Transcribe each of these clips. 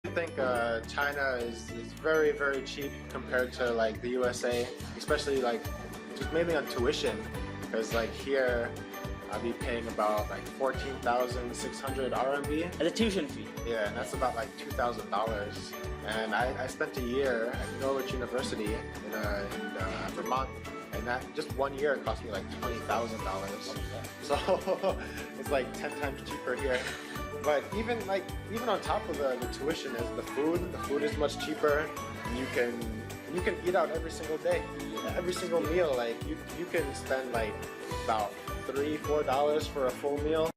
I think China is very, very cheap compared to like the USA, especially like just mainly on tuition, because like here I'll be paying about like 14,600 RMB. As a tuition fee. Yeah, and that's about like $2,000. And I spent a year at Norwich University in Vermont, and that just 1 year cost me like $20,000. So it's like 10 times cheaper here. But even on top of the tuition is the food. The food is much cheaper. And you can eat out every single day, every single meal. Like you can spend like about $3-4 for a full meal.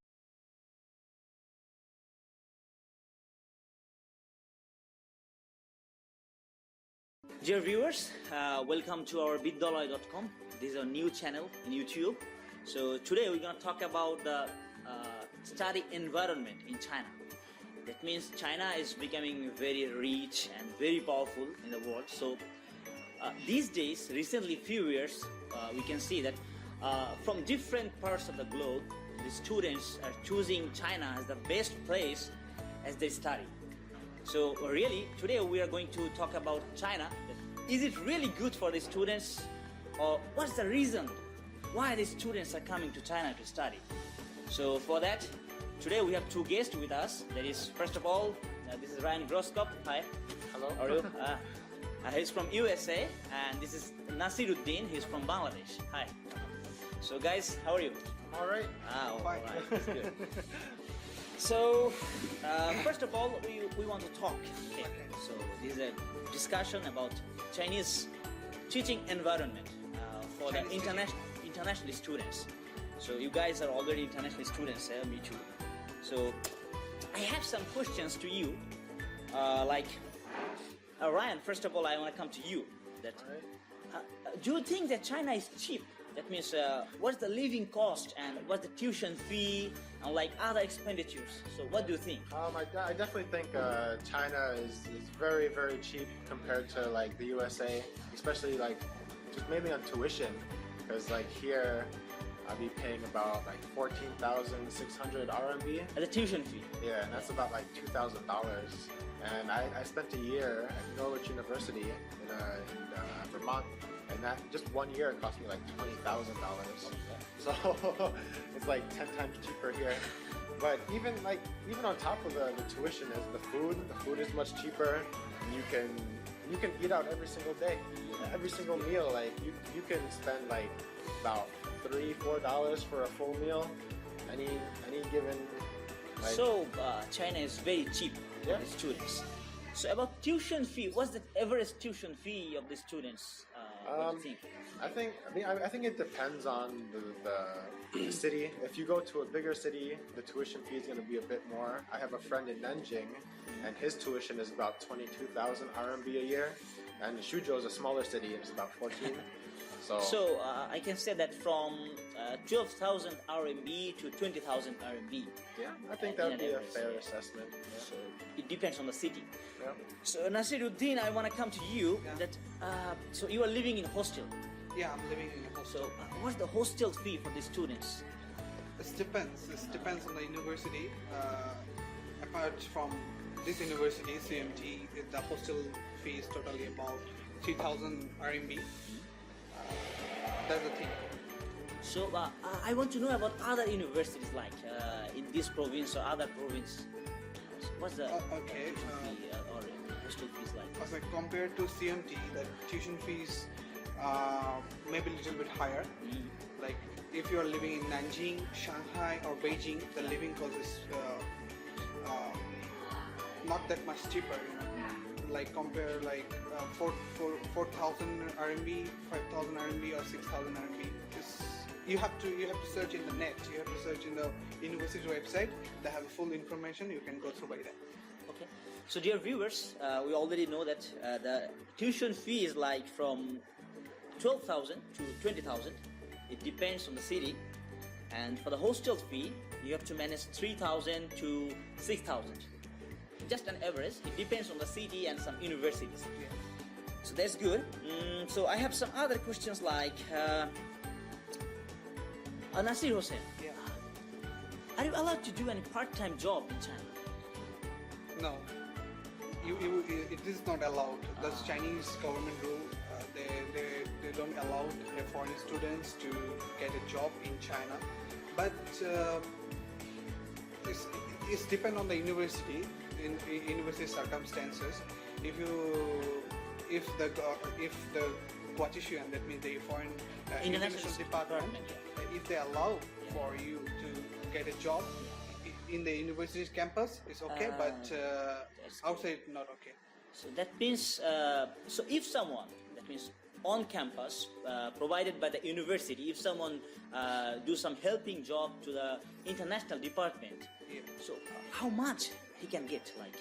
Dear viewers, welcome to our lয়.কম. This is a new channel in YouTube. So today we're going to talk about the study environment in China. That means China is becoming very rich and very powerful in the world. So these days, recently few years, we can see that from different parts of the globe, the students are choosing China as the best place as they study. So really, today we are going to talk about China. Is it really good for the students, or what's the reason why the students are coming to China to study? So for that, today we have two guests with us. That is, first of all, this is Ryan Groskop. Hi. Hello. How are you? He's from USA, and this is Nasiruddin. He's from Bangladesh. Hi. So guys, how are you? All right. All right. That's good. So, first of all, we want to talk. Okay. So, this is a discussion about Chinese teaching environment for the international students. So, you guys are already international students, me too. So, I have some questions to you. Ryan, first of all, I want to come to you. That do you think that China is cheap? That means what's the living cost and what's the tuition fee and like other expenditures? So what do you think? I definitely think China is very, very cheap compared to like the USA, especially like just mainly on tuition, because like here I'll be paying about like 14,600 RMB. As a tuition fee? Yeah, and that's about like $2,000. And I spent a year at Norwich University in Vermont. And that just 1 year cost me like $20,000. So it's like 10 times cheaper here. But even on top of the tuition is the food. The food is much cheaper. And you can eat out every single day, every single meal. Like you can spend like about $3-4 for a full meal. Any given. Like, so China is very cheap for the students. So about tuition fee, what's the average tuition fee of the students? What do you think? I think it depends on the city. If you go to a bigger city, the tuition fee is going to be a bit more. I have a friend in Nanjing, and his tuition is about 22,000 RMB a year. And Suzhou is a smaller city, and it's about 14. So I can say that from 12,000 RMB to 20,000 RMB. Yeah, I think that would be a fair assessment. Yeah. So it depends on the city. Yeah. So Nasiruddin, I want to come to you. Yeah. That so you are living in a hostel. Yeah, I'm living in a hostel. So what's the hostel fee for the students? It depends. It depends on the university. Apart from this university, CMT, the hostel fee is totally about 3,000 RMB. That's the thing. So I want to know about other universities like in this province or other province. So what's the Okay. fee or hostel fees like? As I compared to CMT, the tuition fees maybe a little bit higher. Like if you are living in Nanjing, Shanghai, or Beijing, the living cost is not that much cheaper. Like compare like 4,000 RMB, 5,000 RMB, or 6,000 RMB. You have to search in the net. You have to search in the university website. They have full information. You can go through by that. Okay. So dear viewers, we already know that the tuition fee is like from 12,000 to 20,000. It depends on the city. And for the hostel fee, you have to manage 3,000 to 6,000. Just an average. It depends on the city and some universities. Yeah. So that's good. So I have some other questions like Nasir Hossein. Yeah. Are you allowed to do any part-time job in China? No. it is not allowed. That's Chinese government rule. They don't allow foreign students to get a job in China. But it's depend on the university, in university circumstances. If the Guatishuan, that means the foreign international department, if they allow for you to get a job in the university campus, it's okay, but outside not okay. So that means, so if someone, that means on campus, provided by the university, if someone do some helping job to the international department, so how much he can get, like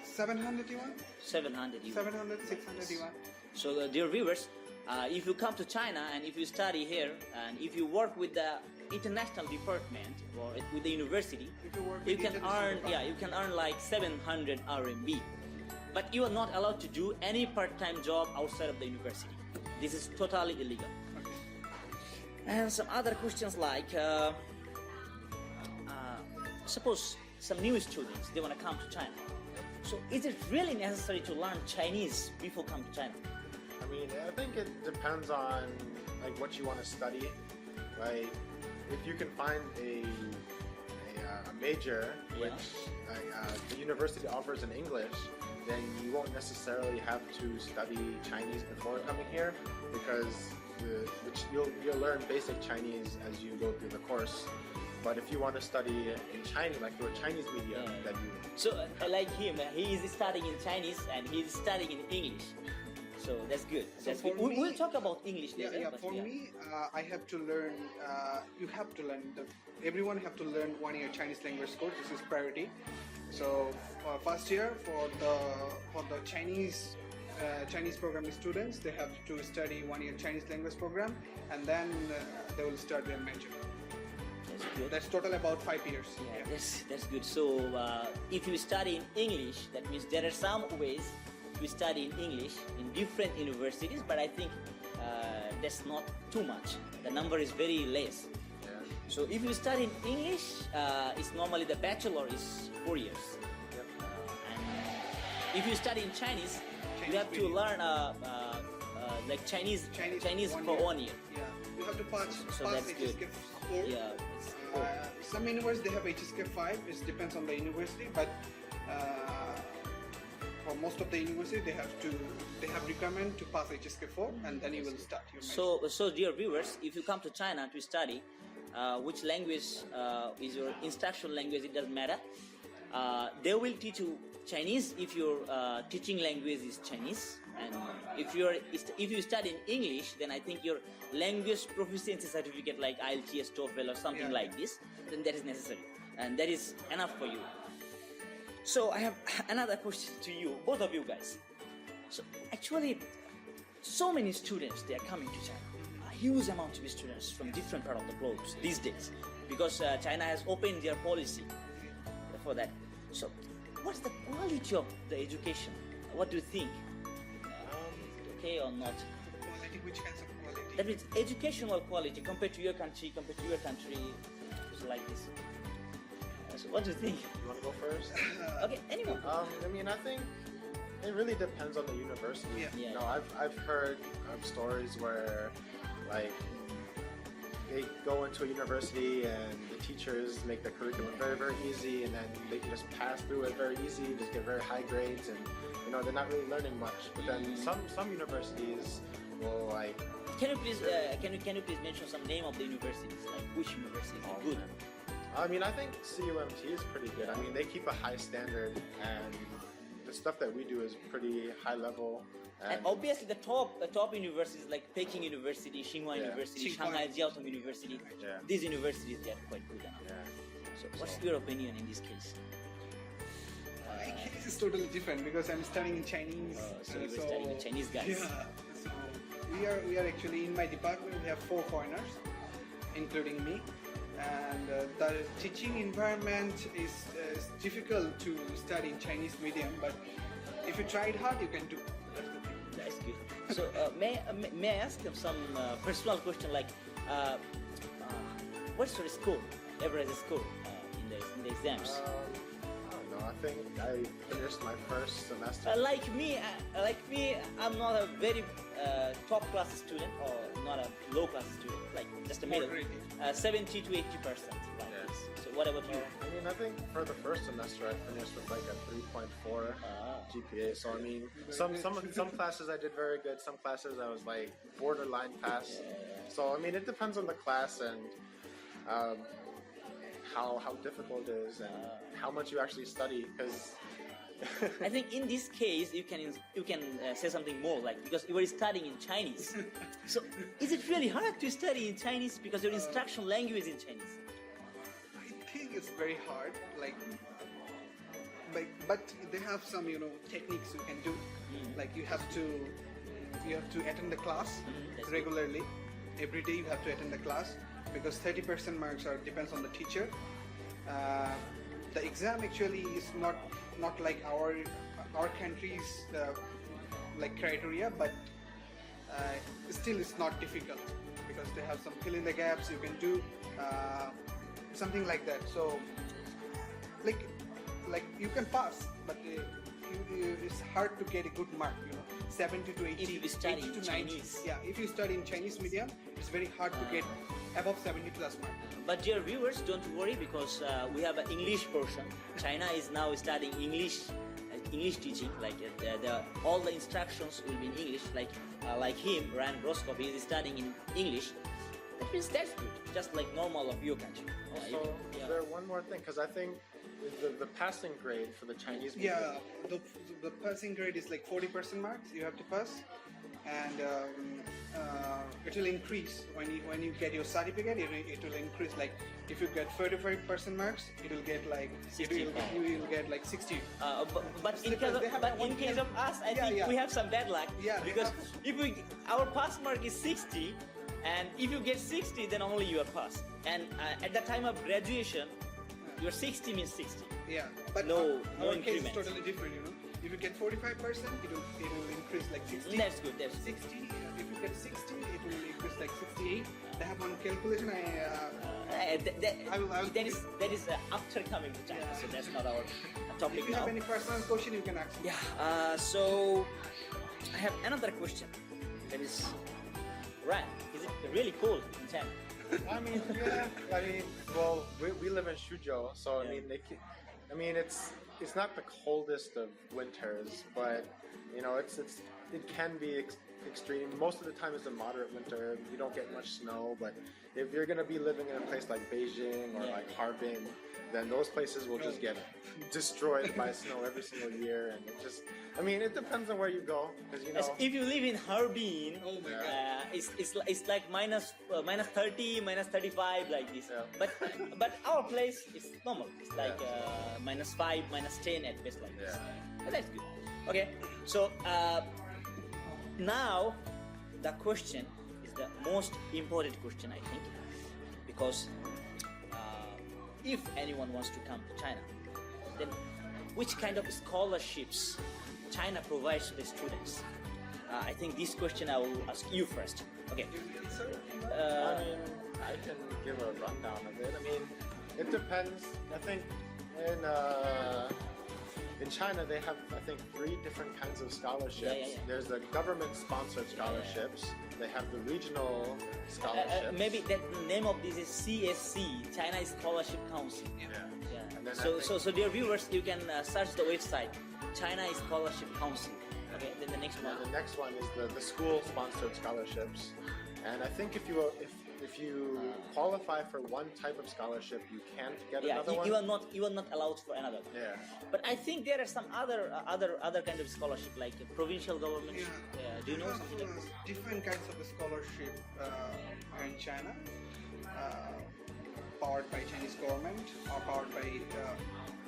700 yuan? 700 yuan. 700, 600 yuan. So dear viewers, if you come to China and if you study here and if you work with the international department or with the university, you can earn like 700 RMB. But you are not allowed to do any part-time job outside of the university. This is totally illegal. Okay. And some other questions like, suppose some new students, they want to come to China. So is it really necessary to learn Chinese before coming to China? I mean, I think it depends on like what you want to study. Like, if you can find a major which the university offers in English, then you won't necessarily have to study Chinese before coming here, because you'll learn basic Chinese as you go through the course. But if you want to study in Chinese, like through a Chinese medium, then you... So like him, he is studying in Chinese and he is studying in English. So that's good. That's good. We'll talk about English later. Yeah, for me, I have to learn, you have to learn, everyone have to learn 1 year Chinese language course. This is priority. So first year for the Chinese programming students, they have to study 1 year Chinese language program, and then they will start their major. That's good. That's total about 5 years. Yeah. That's good. So if you study in English, that means there are some ways to study in English in different universities, but I think that's not too much. The number is very less. Yeah. So if you study in English, it's normally the bachelor is 4 years. Yep. And if you study in Chinese, you have to learn like Chinese for 1 year. Yeah, you have to pass that's good. HSK 4. Yeah. Some universities they have HSK 5. It depends on the university, but for most of the universities they have requirement to pass HSK 4, and then you will start your major. So dear viewers, if you come to China to study, which language is your instruction language, it doesn't matter. They will teach you Chinese if your teaching language is Chinese, and if you study in English, then I think your language proficiency certificate like IELTS, TOEFL or something like this, then that is necessary, and that is enough for you. So I have another question to you, both of you guys. So actually, so many students, they are coming to China. A huge amount of students from different parts of the globe these days, because China has opened their policy for that. So what's the quality of the education? What do you think? Okay or not? Quality, which kinds of quality? That means educational quality compared to your country, so like this. So what do you think? You want to go first? Okay, anyone. I mean, I think it really depends on the university. Yeah. You know, I've heard of stories where, like, they go into a university and the teachers make the curriculum very, very easy, and then they can just pass through it very easy, just get very high grades, and you know they're not really learning much. But then some universities will like. Can you please mention some name of the universities, like which universities are good? I mean, I think CUMT is pretty good. I mean, they keep a high standard, and the stuff that we do is pretty high level. And obviously the top universities like Peking University, Tsinghua University, Shanghai Jiaotong University, these universities, they are quite good enough. So what's your opinion in this case? My case is totally different because I'm studying in Chinese. So you're studying with Chinese guys. Yeah. So we are actually in my department. We have 4 foreigners, including me. And the teaching environment is difficult to study in Chinese medium, but if you try it hard, you can do. That's good. So may I ask some personal question, like what's your score, average score in the in the exams? I don't know. I think I finished my first semester. Like me, I'm not a very top class student or not a low class student. Like just a middle, Moderate. 70 to 80%. Like Yeah. this. So what about you? I mean, I think for the first semester I finished with like a 3.4 GPA. So I mean, some classes I did very good. Some classes I was like borderline pass. So I mean, it depends on the class and how difficult it is and how much you actually study. Because I think in this case you can say something more, like because you were studying in Chinese. So is it really hard to study in Chinese because your instruction language is in Chinese? I think it's very hard. But they have some techniques you can do. Like you have to attend the class That's regularly. Every day you have to attend the class because 30% marks depends on the teacher. The exam actually is not like our country's like criteria, but still it's not difficult because they have some fill in the gaps you can do, something like that. So like you can pass, but it's hard to get a good mark. 70 to 80. If you study 80 in to 90. Chinese. Yeah, if you study in Chinese medium, it's very hard to get above 70 plus mark. But dear viewers, don't worry because we have an English portion. China is now studying English teaching. Like all the instructions will be in English. Like him, Ryan Broskov, he is studying in English. That means that's good, just like normal of your country. also, is there one more thing? Because I think the passing grade for the Chinese medium, Yeah, the passing grade is like 40% marks you have to pass, and it will increase when you get your certificate. It will increase. Like if you get 35% marks, it will get like 60. you will get like 60. But in Because they have one case of us, I Yeah, think yeah. we have some bad luck. Yeah, Because if our pass mark is 60, and if you get 60, then only you are passed. And at the time of graduation, your 60 means 60. Yeah, but No our case is increment. totally different. If you get 45%, it will increase like 60. That's good. That's 60. If you get 60, it will increase like 68. They have one calculation. that is after coming to China, Yeah. so that's not our topic If you now. have any personal question, you can ask me. Yeah. So I have another question. That is, Ryan, is it really cold in China? I mean, yeah. I mean, well, we live in Suzhou, so I Yeah. mean, it's not the coldest of winters, but it can be extreme. Most of the time, it's a moderate winter. You don't get much snow, but if you're gonna be living in a place like Beijing or Yeah. like Harbin, then those places will just get destroyed by snow every single year, and I mean, it depends on where you go, because If you live in Harbin, Oh my Yeah. God. it's like minus 30, minus 35, like this. Yeah. But our place is normal. It's like minus 5, minus 10 at best, like this. Yeah. But that's good. Okay, so now the question is the most important question, I think, because if anyone wants to come to China, then which kind of scholarships China provides to the students? I think this question I will ask you first. Okay. I mean, I can give a rundown of it. I mean, it depends. I think in China they have, I think, 3 different kinds of scholarships. Yeah. There's the government-sponsored scholarships. They have the regional scholarships. Maybe the name of this is CSC, China Scholarship Council. Yeah. And then So dear viewers, you can search the website, China Scholarship Council. Okay. Then the next one. the next one is the school-sponsored scholarships. And I think if you qualify for one type of scholarship, you can't get another one. You are not allowed for another. Yeah. But I think there are some other kind of scholarship, like provincial government. Yeah. Do you know something like this? Different kinds of scholarship in China, powered by Chinese government or powered by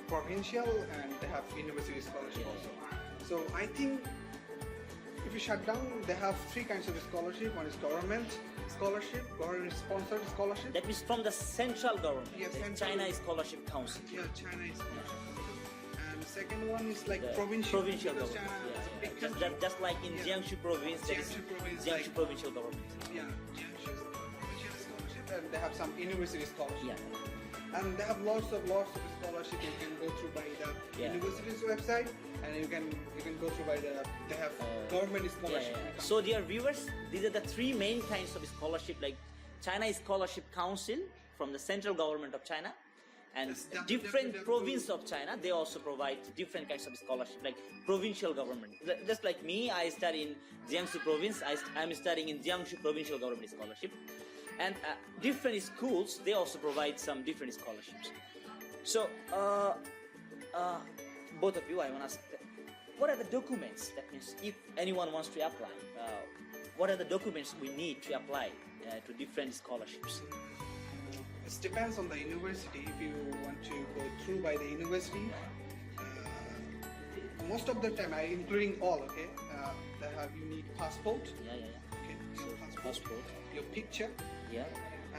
provincial, and they have university scholarship also. So I think if you shut down, they have 3 kinds of scholarship. One is government scholarship, government-sponsored scholarship. That means from the central government. Yes, the central. China Scholarship Council. Yeah, China is scholarship. And second one is like The provincial provincial because government. China is a big Just, country. just like in Yeah. Jiangsu province, there is Jiangsu province, Jiangsu like- provincial government. Yeah, Jiangsu provincial scholarship, and they have some university scholarship. Yeah. And they have lots of scholarship you can go through by the Yeah. university's website, and you can go through by they have government scholarship. So dear viewers, these are the three main kinds of scholarship, like China Scholarship Council from the central government of China, and Yes, different www. province of China, they also provide different kinds of scholarship, like provincial government. Just like me, I study in Jiangsu province, I'm studying in Jiangsu provincial government scholarship. And different schools, they also provide some different scholarships. So both of you, I want to ask, what are the documents? That means if anyone wants to apply, what are the documents we need to apply to different scholarships? It depends on the university. If you want to go through by the university, most of the time, including all, okay, you need passport. Yeah. Okay, So passport. your picture, Yeah.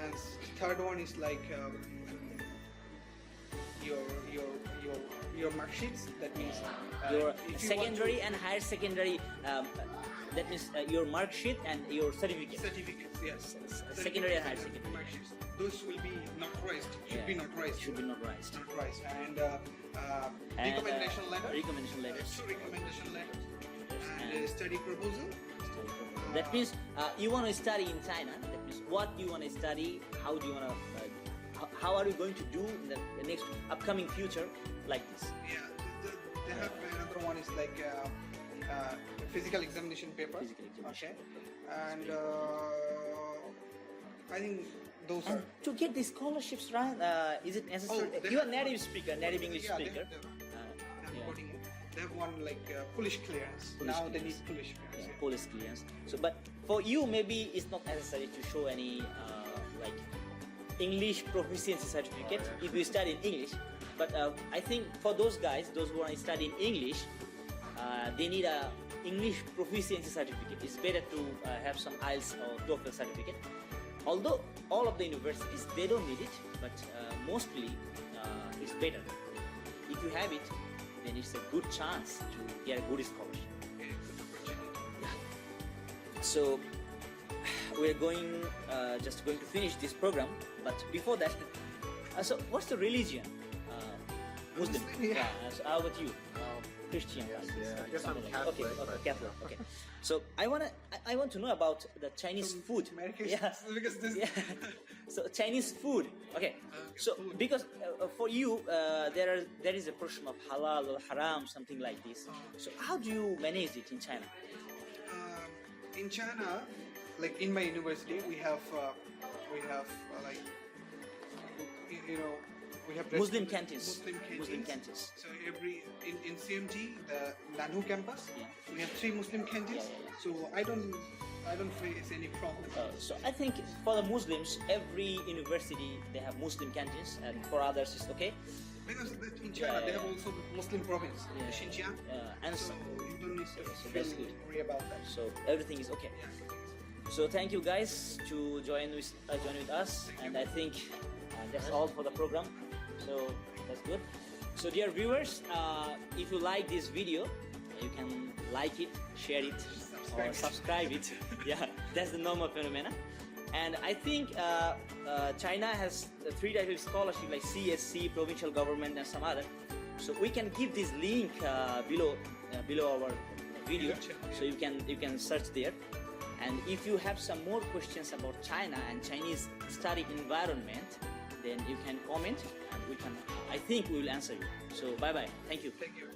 and third one is like your mark sheets. That means Your if you want secondary to- and higher secondary, that means your mark sheet and your certificate. certificates, yes. Secondary and higher secondary. Mark sheets. Those will be notarized. Should be notarized. Should be notarized. Notarized. And And, recommendation letter. Recommendation letters. Two recommendation letters. And And- study proposal. That means you want to study in China. That means what you want to study, how do you want to, how are you going to do in the next upcoming future, like this? Yeah. They have another one is like physical examination paper. Physical examination Okay. paper. And I think those And are. to get these scholarships, right? Is it necessary? Oh, they You are have- native speaker, native English Yeah, speaker. They have one like police clearance. Police Now they clearance. need police clearance. Yeah, police clearance. So, but for you, maybe it's not necessary to show any like English proficiency certificate if you study in English. But I think for those guys, those who are studying English, they need a English proficiency certificate. It's better to have some IELTS or TOEFL certificate. Although all of the universities they don't need it, but mostly it's better. If you have it, then it's a good chance to get a good scholarship. So we're just going to finish this program. But before that, so what's the religion? Muslim. Muslim, yeah. So how about you? Christian. Yes, right? yeah. I guess Something I'm like- Catholic, Okay, but- Catholic. Okay. So I want to know about the Chinese food. American Yeah. because this. Yeah. So Chinese food. Okay. So food. because for you there is a portion of halal or haram, something like this. So how do you manage it in China? In China, like in my university, we have like we have Muslim canteens. Muslim canteens. Muslim canteens. So in CMT, the Lanhu campus, Yeah. we have 3 Muslim canteens. Yeah. So I don't face any problem. So I think for the Muslims, every university they have Muslim canteens, and for others it's okay. Because in China Yeah. they have also Muslim province, Yeah. Xinjiang. And So you don't need to so that's good. worry about that. So everything is okay. So thank you guys to join with us, and I think that's all for the program. So that's good. So dear viewers, if you like this video, you can like it, share it, or subscribe it. Yeah, that's the normal phenomena. And I think China has 3 types of scholarship like CSC, provincial government, and some other. So we can give this link below our video, so you can search there. And if you have some more questions about China and Chinese study environment, then you can comment, and I think we will answer you. So bye bye. Thank you. Thank you.